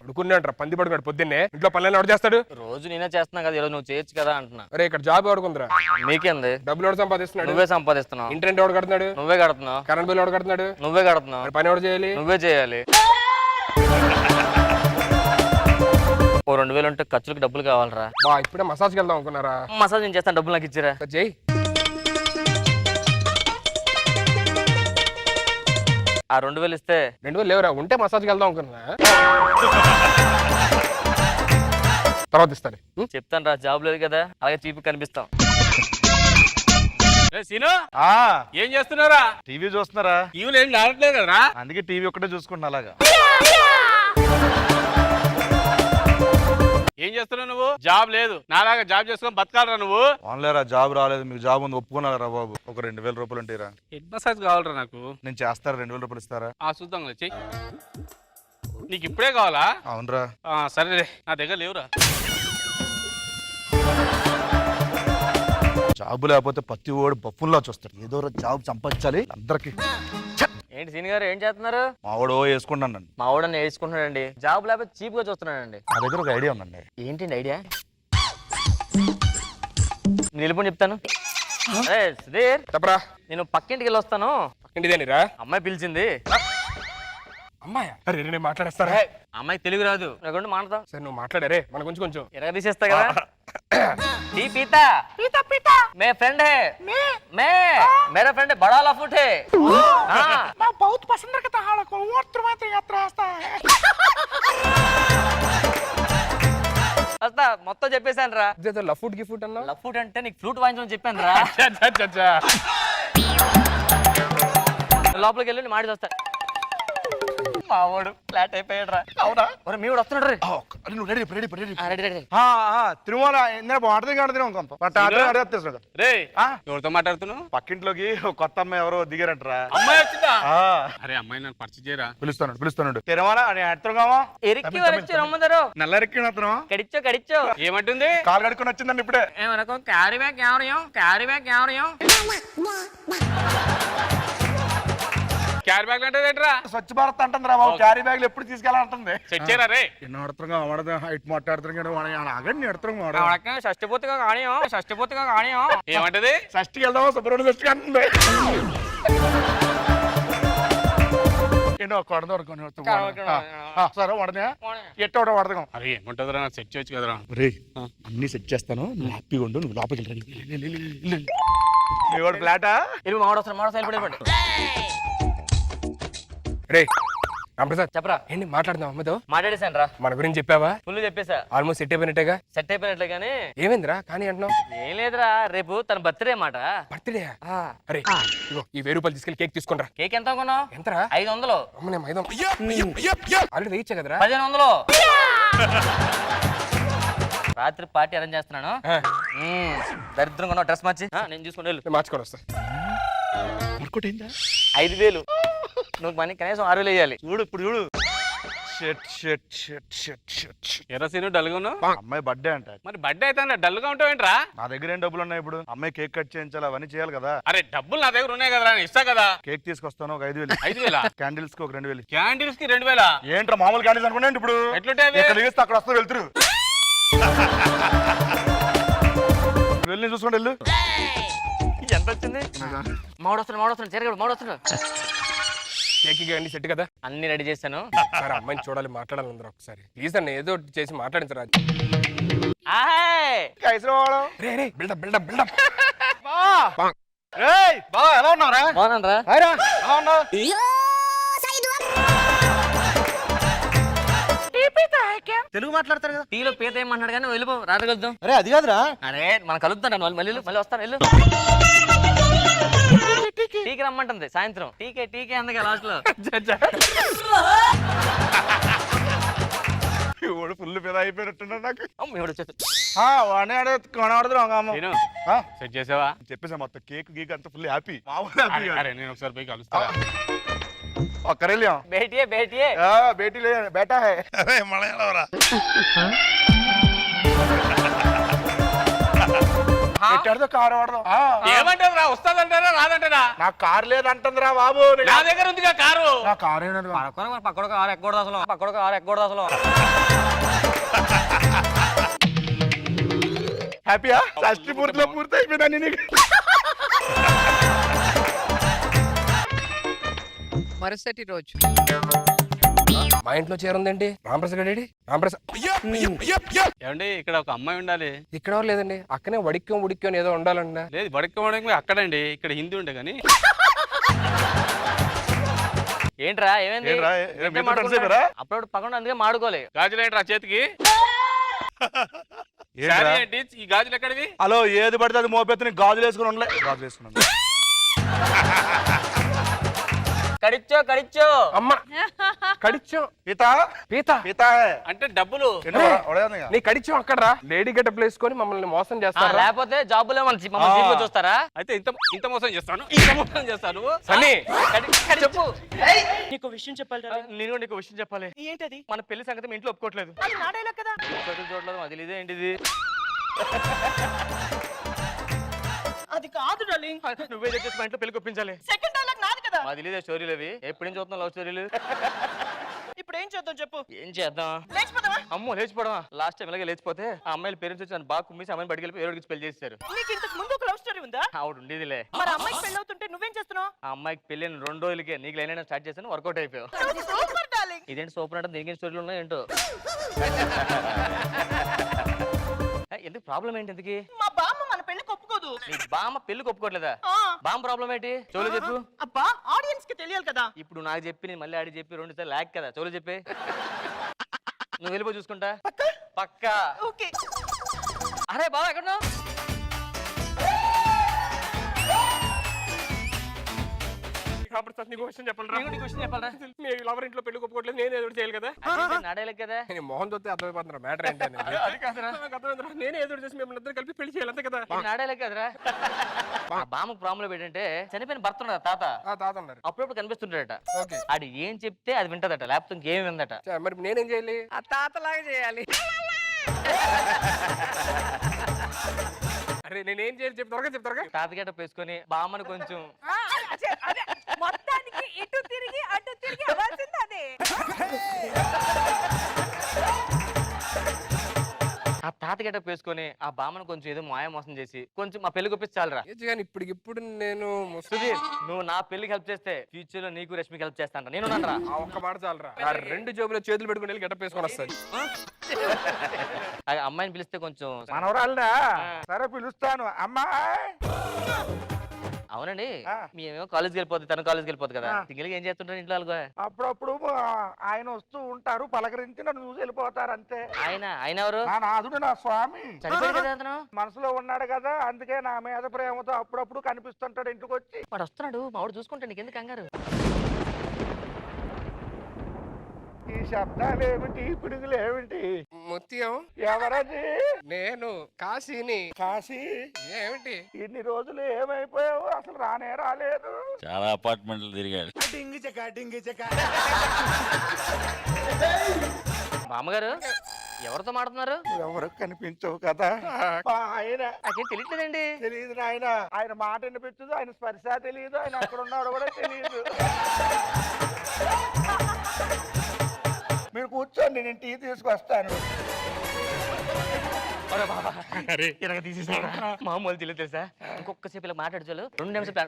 పడుకున్నాడు పంది పడుకున్నాడు పొద్దున్నే. ఇంట్లో పనులు ఎవరు చేస్తాడు? రోజు నేనే చేస్తున్నా కదా, ఈరోజు నువ్వు చేయొచ్చు కదా అంటున్నా. అరే ఇక్కడ జాబ్ ఎవడుకుందిరా? మీకేంది? డబ్బులు ఎవడు సంపాదిస్తున్నాడు? నువ్వే సంపాదిస్తున్నావు. ఇంటర్నెట్ ఎవడు కడుతున్నాడు? నువ్వే కడుతున్నావు. కరెంట్ బిల్ ఎవడు కడుతున్నాడు? నువ్వే కడుతున్నావు. పని ఎవడు చేయాలి? నువ్వే చేయాలి. ఓ 2000 ఉంటే ఖర్చులకు డబ్బులు కావాలరా. బా ఇప్పుడే మసాజ్కి వెళ్దాం అనుకున్నారా? మసాజ్ నేను చేస్తాను, డబ్బులు నాకు ఇచ్చిరా. చెయ్యి. ఆ 2000 ఇస్తే 2000 లేవురా, ఉంటే మసాజ్కి వెళ్దాం అనుకున్నా. తర్వాత ఇస్తాను. చెప్తాను రా, జాబ్ లేదు కదా, అలాగే చీపు కనిపిస్తాం. సీను ఏం చేస్తున్నారా? టీవీ చూస్తున్నారా? టీవీలో ఏం ఆడట్లేదు కదరా? అందుకే టీవీ ఒక్కటే చూసుకుంటున్నా. అలాగా ఏం చేస్తున్నావు నువ్వు? జాబ్ లేదు, నాలాగా జాబ్ చేసుకొని బతకాలరా నువ్వు. ఆన్లేరా జాబ్ రాలేదు, మీకు జాబ్ ఉంది ఒప్పుకున్నారా బాబు? ఒక 2000 రూపాయలు ఉంటాయిరా? హెడ్ మసాజ్ కావాలరా నాకు. నేను చేస్తారా? 2000 రూపాయలు ఇస్తారా? చూద్దాం చెయ్యి. నీకు ఇప్పుడే కావాలా? అవునరా. సరేలే, నా దగ్గర లేవురా. జాబ్ లేకపోతే ప్రతి ఓడు బొప్పుల్లా చూస్తాడు. ఏదో జాబ్ సంపాదించాలి అందరికి. ఏంటి సీని గారు ఏం చేస్తున్నారు? మా వాడు వేసుకుంటాను. మా వాడని వేసుకుంటున్నాడండి. జాబ్ లేకపోతే చీప్ గా చూస్తున్నాడండి. నా దగ్గర ఒక ఐడియా ఉందండి. ఏంటండి ఐడియా? నిలుపుని చెప్తాను. సుధీర్ చెప్పరా. నేను పక్కింటికి వెళ్ళి వస్తాను. పక్కింటిదేనిరా? అమ్మాయి పిలిచింది. అమ్మాయి? అరే నేను మాట్లాడేస్తారా? అమ్మాయికి తెలుగు రాదు, నాకు మాట్లాడతాం. సరే నువ్వు మాట్లాడారే, మన కొంచెం ఎరగ తీసేస్తా కదా. पीता पीता पीता मैं फ्रेंड है मैं मेरा फ्रेंड है बड़ा लफुट है। हाँ मैं बहुत पसंद करता हूँ को और तुम्हारे यात्रा आता है అస్తా మొత్తం చెప్పేశాను రా. ఇదేదో లఫుట్ గిఫుట్ అన్నా? లఫుట్ అంటే నీకు ఫ్లూట్ వాయించమని చెప్పాను రా. లోపలికి వెళ్ళి మాడి వస్తా. మావాడు ఫ్లాట్ అయిపోయాడు రా. అవునా? మీ వాడు వస్తున్నాడు రే. తిరుమల ఎవరితో మాట్లాడుతున్నావు? పక్కింట్లోకి కొత్త అమ్మాయి ఎవరో దిగారంటరా. అమ్మాయి వచ్చిందా? అరే అమ్మాయి నన్ను పరిచయం చేయరా. పిలుస్తాను తిరుమల అడుగుతావా? ఎరికి వరచ్చు రమ్మందరు. నల్లరికి అతను కడిచో కడిచో ఏమంటుంది? కాలు కడుక్కొని వచ్చిందండి ఇప్పుడే. ఏమనకో క్యారీ బ్యాగ్ ఎవరయం క్యారీ బ్యాగ్ ఎవరయం క్యారీ బ్యాగ్ అంటే ఏంట్రా? స్వచ్ఛ భారత్ అంటుంది రా బాబు. క్యారీ బ్యాగ్లు ఎప్పుడు తీసుకెళ్ళాలంటుంది. చెచ్చారా రే? ఎన్నో అడుగుతున్నా వాడదా హైట్ మాట్లాడుతున్నాడు. షష్టిపూర్తిగా కానియం షష్టిపూర్తిగా కానియం. ఏమంటది? షష్టికి వెళ్దామా సుబ్రహ్మణ్య షష్టికి అంటుంది. ఎన్నో సరే వడదా ఎట్ట వడదాం. అరే ఏముంటదిరా, నాకు సెట్ చేయొచ్చు కదరా. రే అన్ని సెట్ చేస్తాను, నువ్వు హ్యాపీగా ఉండు. నువ్వు లోపలికి మీ వాడు ఫ్లాటా? ఇల్లు మావాడు వస్తాడు, మావాడు సైడ్ పడిపోండి. రే రామప్రసాద్ చెప్పరా. ఏంటి మాట్లాడుతున్నావు అమ్మతో? మాట్లాడేశాను రా. మన గురించి చెప్పావా? ఫుల్ చెప్పేశా. ఆల్మోస్ట్ సెట్ అయిపోయినట్టేగా? సెట్ అయిపోయినట్లే కానీ ఏమైందిరా కానీ అంటున్నావు? ఏం లేదురా, రేపు తన బర్త్డే మాట. బర్త్డే? అరే ఇగో ఈ 1000 రూపాయలు తీసుకెళ్ళి కేక్ తీసుకుని రా. కేక్ ఎంత కొన్నావు? ఎంతరా? 500. అమ్మనే 500 ఆల్రెడీ వేయించా కదరా. 1500. రాత్రి పార్టీ అరేంజ్ చేస్తున్నాను. దరిద్రం కొన్నావు డ్రెస్ మార్చి. నేను చూసుకుని వెళ్ళు. మార్చుకొని వస్తా. 5000 నువ్వు మనీ కనీసం 6000 వేయాలి. చూడు ఇప్పుడు చూడు. ఎర్రసీను డల్ గా ఉన్నావు. అమ్మాయి బర్త్డే అంట. మరి బర్త్డే అయితే డల్ గా ఉంటావేంట్రా? నా దగ్గర ఏం డబ్బులు ఉన్నాయి ఇప్పుడు? అమ్మాయి కేక్ కట్ చేయించాలి, అవన్నీ చేయాలి కదా. అరే డబ్బులు నా దగ్గర ఉన్నాయి కదరా, ఇస్తా కదా. కేక్ తీసుకొస్తాను ఒక 5000. 5000? క్యాండిల్స్ కి ఒక 2000. క్యాండిల్స్ కి 2000? ఏంట్రా మామూలు క్యాండిల్స్ అనుకున్నా ఇప్పుడు? ఎట్లుంటాయి? అక్కడ వస్తా వెళ్తురు. వెళ్ళి చూసుకోండి వెళ్ళు. ఎంత వచ్చింది? మావాడు వస్తున్నాడు చేరగడు మావాడు వస్తున్నాడు. కేక్ అన్ని సెట్ కదా? అన్ని రెడీ చేశాను. సరే అమ్మాయిని చూడాలి, మాట్లాడాలి అందరూ ఒకసారి. ప్లీజ్ అన్న ఏదో చేసి మాట్లాడించరా. రే రే బిల్డప్ బిల్డప్ బిల్డప్. ఎలా ఉన్నావురా? బాగున్నాను రా. ఎలా ఉన్నావు? తెలుగు మాట్లాడతారు కదా. టీలో పీత ఏమన్నాడు కానీ వెళ్ళిపో, రాత్రి కలుద్దాం. అరే అది కాదురా. అరే మనం కలుద్దాం, మళ్ళీ వస్తాను వెళ్ళు. టీకి రమ్మంటుంది సాయంత్రం. టీకే అందుకే లాస్ట్ లో. ఫుల్ మీద అయిపోయినట్టున్నాడు నాకు. సెట్ చేసావా? చెప్పేసా మొత్తం కేక్ గీక్ అంతా ఫుల్ హ్యాపీ. అరే నేను ఒకసారి పోయి కలుస్తా. బేటియే బేటీ లే బేటా హై. అరే మలయాళం రా. ఎట్టాడితో కారు వాడదాం ఏమంటారు రా? వస్తాదంటారా రాదంటారా? నాకు కారు లేదంటుందిరా బాబు. నా దగ్గర ఉందిగా కారు. నా కారు ఏంటంటే పక్కన కారు ఎక్కకూడదు అసలు. పక్కన కారు ఎక్కకూడదు అసలు. హ్యాపీయా? షష్టి పూర్తిలో పూర్తి అయిపోయిందా నీకు? మరుసటి రోజు మా ఇంట్లో చీర ఉందండి. రామప్రసాద్ గారి రామప్రసాద్ ఏమండి ఇక్కడ ఒక అమ్మాయి ఉండాలి. ఇక్కడ ఎవరు లేదండి. అక్కనే వడిక్యం ఏదో ఉండాలండి. లేదు బడక్కి అక్కడండి. ఇక్కడ హిందీ ఉండే కానీ. ఏంట్రా ఏమైంది? ఏంట్రా? మీతో కలిసి అయిపోయారా? అప్పుడు పక్కన అందుకే మాడుకోలే. గాజులు ఏంట్రా చేతికి? ఏంట్రా? శారీ ఏంటి? ఈ గాజులు ఎక్కడివి? హలో, ఏది పడితే అది మోపెత్తుని గాజులు వేసుకుని ఉండలే. గాజులు వేసుకున్నాను. కడిచ్చో కడిచ్చో అమ్మ కడిచ్చో పీత పీత పీత అంటే డబ్బులు. నీ కడిచ్చో అక్కడ రా. లేడీ గెటప్ వేసుకొని మమ్మల్ని మోసం చేస్తారా? లేకపోతే జాబులే మమ్మల్ని చూస్తారా? అయితే ఇంత మోసం చేస్తాను. ఇంత మోసం చేస్తాను. సన్నీ చెప్పు. నీకు విషయం చెప్పాలి. నేను నీకు విషయం చెప్పాలి. ఏంటది? మన పెళ్లి సంగతి మీ ఇంట్లో ఒప్పుకోవట్లేదు. అది నా డైలాగ్ కదా. చూడలేదు అది ఇదే ఏంటిది? అది కాదు డార్లింగ్. నువ్వే చెప్పేసి మా ఇంట్లో పెళ్లి ఒప్పించాలి. సెకండ్ డైలాగ్ నాది కదా. మాది తెలియదే స్టోరీలు అవి. ఎప్పటి నుంచి చూస్తున్నావు లవ్ స్టోరీలు? ఇప్పుడు ఏం చేద్దాం చెప్పు. ఏం చేద్దాం? లేచిపోతావా? అమ్మో లేచిపోవడమా? లాస్ట్ టైం ఇలాగే లేచిపోతే ఆ అమ్మాయిల పేరెంట్స్ వచ్చి నన్ను బాగా కుమ్మేసి అమ్మాయిని బయటికి వెళ్ళి ఎవరికి పెళ్లి చేశారు. నీకు ఇంతకు ముందు ఒక లవ్ స్టోరీ ఉందా? ఆవిడ ఉండేదిలే. మరి అమ్మాయికి పెళ్లి అవుతుంటే నువ్వేం చేస్తున్నావు? ఆ అమ్మాయికి పెళ్ళిన 2 రోజులకే నీకు లైన్ స్టార్ట్ చేశాను. వర్కౌట్ అయిపోయావు. Super darling. ఇదేంటి సూపర్ అంటే దీనికి స్టోరీలు ఉన్నాయి ఏంటో. ఎందుకు ప్రాబ్లం ఏంటి? ఎందుకు మా బామ్మ మన పెళ్లికి ఒప్పుకోదు. నీ బామ్మ పెళ్లికి ఒప్పుకోవట్లేదా? ఆ. బామ్మ ప్రాబ్లం ఏంటి? చోలు చెప్పు. అబ్బా ఆడియన్స్ కి తెలియాలి కదా. ఇప్పుడు నాకు చెప్పి నేను మళ్ళీ ఆడి చెప్పి 2 సార్లు లాక్ కదా. చోలు చెప్పి. నువ్వు వెళ్ళిపో చూసుకుంటా. పక్కా. ఓకే. అరే బాబా ఎక్కడ? రామప్రసాద్ నీకు విషయం చెప్పాలి. నీకు విషయం చెప్పాలా? మీ లవర్ ఇంట్లో పెళ్లి ఒప్పుకోవట్లేదు. నేను ఏదో చేయాలి కదా. నాడేలే కదా. నేను మోహన్ చూస్తే అర్థమైపోతున్నా మ్యాటర్ ఏంటని. అది కాదురా. నేనే ఏదో చేసి మిమ్మల్ని ఇద్దరు కలిపి పెళ్లి చేయాలి అంతే కదా. నాడేలే కదరా. ఆ బామ్మకు ప్రాబ్లం ఏంటంటే చనిపోయిన భర్త ఉన్నాడు తాత. ఆ తాత ఉన్నారు. అప్పుడప్పుడు కనిపిస్తుంటాడట. ఓకే. అది ఏం చెప్తే అది వింటదట. లేకపోతే ఇంకేం విందట. మరి నేనేం చేయాలి? ఆ తాతలాగా చేయాలి. అరే నేనేం చేయాలి చెప్పు త్వరగా. తాతగేట వేసుకొని బామ్మను కొంచెం మొత్తానికి ఇటు తిరిగి అటు తిరిగి అవ్వాల్సింది అదే. ఆ తాతగేట వేసుకొని ఆ బామ్మను కొంచెం ఏదో మాయ మోసం చేసి కొంచెం మా పెళ్లి కొప్పించాలరా. కానీ ఇప్పటికిప్పుడు నేను సుధీర్ నువ్వు నా పెళ్లికి హెల్ప్ చేస్తే ఫ్యూచర్ లో నీకు రష్మికి హెల్ప్ చేస్తాను. నేను నన్నరా ఆ ఒక్క మాట చాలరా. ఆ 2 జేబులో చేతులు పెట్టుకుని వెళ్ళి గెటప్ వేసుకొని వస్తాయి. ఆ అమ్మాయిని పిలిస్తే కొంచెం మనవరాలనా? సరే పిలుస్తాను. అమ్మాయి అవునండి. మేమేమో కాలేజ్కి వెళ్ళిపోతుంది, తన కాలేజ్కి వెళ్ళిపోతుంది కదా. సింగిల్గా ఏం చేస్తుంటారు ఇంట్లో వాళ్ళగా? అప్పుడప్పుడు ఆయన వస్తూ ఉంటారు, పలకరించి నన్ను చూసి వెళ్ళిపోతారు అంతే. ఆయన ఎవరు? నా నాథుడు, నా స్వామి. చనిపోయాడు కదా అతను. మనసులో ఉన్నాడు కదా, అందుకే నా మీద ప్రేమతో అప్పుడప్పుడు కనిపిస్తుంటాడు ఇంటికి వచ్చి. వాడు వస్తున్నాడు, మావాడు చూసుకుంటాడు. నీకు ఎందుకు కంగారు? ఈ శబ్దాలు ఏమిటి, పిడుగులు ఏమిటి? ముత్యం ఎవరది? నేను కాశీని. కాశీ ఏమిటి ఇన్ని రోజులు ఏమైపోయావు? అసలు రానే రాలేదు. చాలా అపార్ట్మెంట్లు తిరిగాడు. బామ్మగారు ఎవరితో మాట్లాడుతున్నారు? ఎవరు కనిపించవు కదా. ఆయన నాకేం తెలియట్లేదండి. తెలియదు నాయన. ఆయన మాట వినిపించదు, ఆయన స్పర్శ తెలియదు, ఆయన అక్కడ ఉన్నాడు కూడా తెలియదు. మీరు కూర్చోండి, నేను టీ తీసుకొస్తాను. మామూలు తెలియదు తెలుసా? ఇంకొకసేపు ఇలా మాట్లాడచాలు 2 నిమిషాలు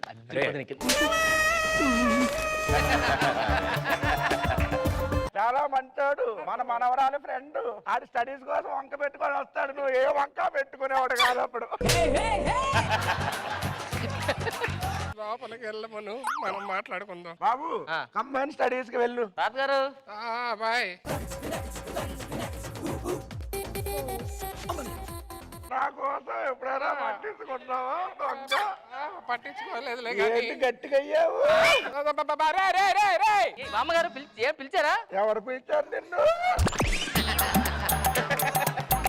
చాలా మంచోడు, మన మనవరాలి ఫ్రెండ్. ఆడి స్టడీస్ కోసం వంక పెట్టుకొని వస్తాడు. నువ్వు ఏ వంక పెట్టుకునేవాడు కాదు అప్పుడు. లోపలికి వెళ్ళమను, మనం మాట్లాడుకుందాం. బాబు కంబైన్ స్టడీస్ కి వెళ్ళు. తాతగారు బాయ్. నా కోసం ఎప్పుడైనా పట్టించుకున్నావా? పట్టించుకోలేదు గట్టిగా అయ్యావు. బామ్మగారు పిలిచారా? ఎవరు పిలిచారు నిన్ను?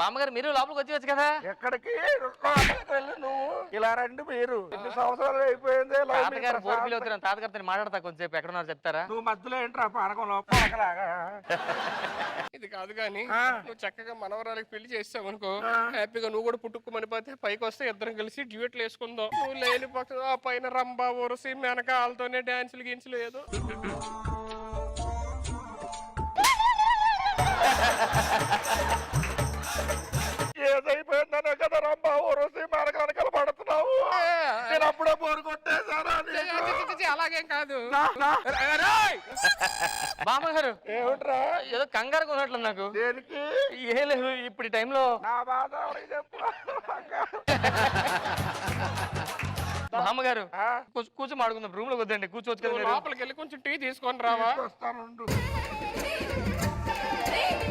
బామ్మగారు మీరు లోపలికి వచ్చేవచ్చు కదా. ఎక్కడికి లోపలికి వెళ్ళి నువ్వు ఇలా రండి మీరు ఎన్ని సంవత్సరాలు అయిపోయింది ఇలా మీ తాతగారు బోర్ ఫీల్ ప్రశాంత- అవుతున్నాను. తాతగారితో మాట్లాడతా కొంచెంసేపు. ఎక్కడ ఉన్నారు చెప్తారా? నువ్వు మధ్యలో ఏంట్రా పానకంలో పానకలాగా ఇది కాదు కానీ ఆ. నువ్వు చక్కగా మనవరాలకి పెళ్లి చేస్తావు అనుకో, హ్యాపీగా నువ్వు కూడా పుట్టుకుమనిపోతే పైకి వస్తే ఇద్దరం కలిసి డ్యూయట్లు వేసుకుందాం. నువ్వు లేని పక్షం ఆ పైన రంబా ఊరసి మెనక వాళ్ళతోనే డాన్సులు గిన్సులు ఏదో. ఏదైపోయిందనే కదా రంబా ఊరసి మనకు వెనకాల పడుతున్నావు. నేను అప్పుడే బోరు కొట్టేశానా నీకు? అలాగేం కాదు. బామ్మగారు ఏమిట్రా ఏదో కంగారుగా ఉన్నట్లు నాకు. దేనికి? ఏ లేదు ఇప్పుడు ఈ టైంలో. నా బాధ ఎవరికి చెప్పు. బామ్మగారు ఆ? కూర్చో మాడుకుందాం. రూమ్ లో వద్దండి, కూర్చోవచ్చు కదా నువ్వు మీరు. లోపలికి వెళ్ళి కొంచెం టీ తీసుకొని రావా? వస్తానుండు.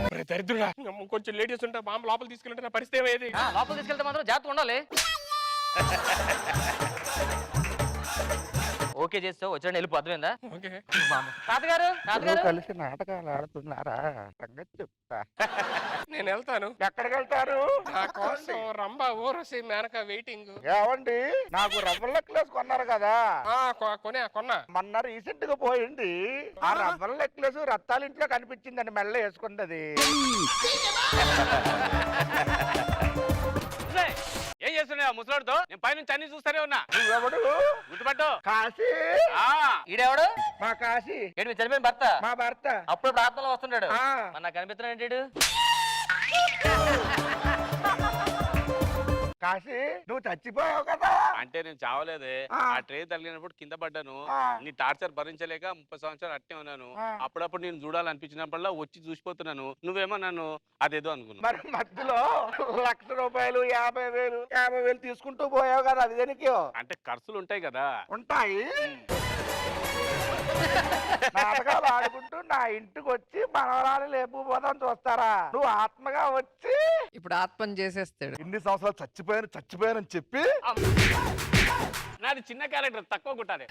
ఒరే దరిద్రుడా, కొంచెం లేడీస్ ఉంటే బాంబు లోపల తీసుకెళ్ళంటే నా పరిస్థితి ఏమయ్యేది? లోపలికి తీసుకెళ్తే మాత్రం జాగ్రత్త ఉండాలి. ఓకే చేస్తావు వచ్చాడు వెళ్ళిపో. అర్థమైందా? ఓకే. తాతగారు తాతగారు కలిసి నాటకాలు ఆడుతున్నారా? సంగతి చెప్తా. నేను వెళ్తాను. ఎక్కడికి వెళ్తారు? నా కోసం రంబా ఊరసి మేనక వెయిటింగ్. ఏమండి నాకు రవ్వల నెక్లెస్ కొన్నారు కదా, కొన్నా మొన్న రీసెంట్ గా పోయింది. ఆ రవ్వల నెక్లెస్ రత్తాల ఇంట్లో కనిపించిందండి, మెల్ల వేసుకున్నది. ఏం చేస్తున్నావు ముసలాడుతో? నేను పైనుంచి అన్ని చూస్తూనే ఉన్నా. నువ్వెవడు? గుర్తుపట్టు. కాశీ. ఆ, ఈడెవడు? మా కాశీ ఏంటి మీరు చనిపోయిన భర్త? మా భర్త. అప్పుడు ప్రార్థనలో వస్తుంటాడు. ఆ. మరి నాకు కనిపిస్తున్నాడు ఏంటి? కాశీ నువ్వు చచ్చిపోయావు కదా. అంటే నేను చావలేదే. ఆ. ఆ ట్రే తగిలినప్పుడు కింద పడ్డాను. ఆ. నీ టార్చర్ భరించలేక 30 సంవత్సరాలు అట్టే ఉన్నాను. ఆ. అప్పుడప్పుడు నేను చూడాలనిపించినప్పుడల్లా వచ్చి చూసిపోతున్నాను. నువ్వేమో నన్ను అదేదో అనుకున్నావు. మరి మధ్యలో 1,00,000 రూపాయలు 50,000 తీసుకుంటూ పోయావు కదా, అది దేనికి? అంటే ఖర్చులు ఉంటాయి కదా. ఉంటాయి. నాటకాలు ఆడుకుంటూ నా ఇంటికి వచ్చి మనవరాలు లేపుపోదాం చూస్తారా? నువ్వు ఆత్మగా వచ్చి ఇప్పుడు ఆత్మని చేసేస్తాడు. ఇన్ని సంవత్సరాలు చచ్చిపోయానని చెప్పి నాది చిన్న క్యారెక్టర్, తక్కువ కుట్టాలి.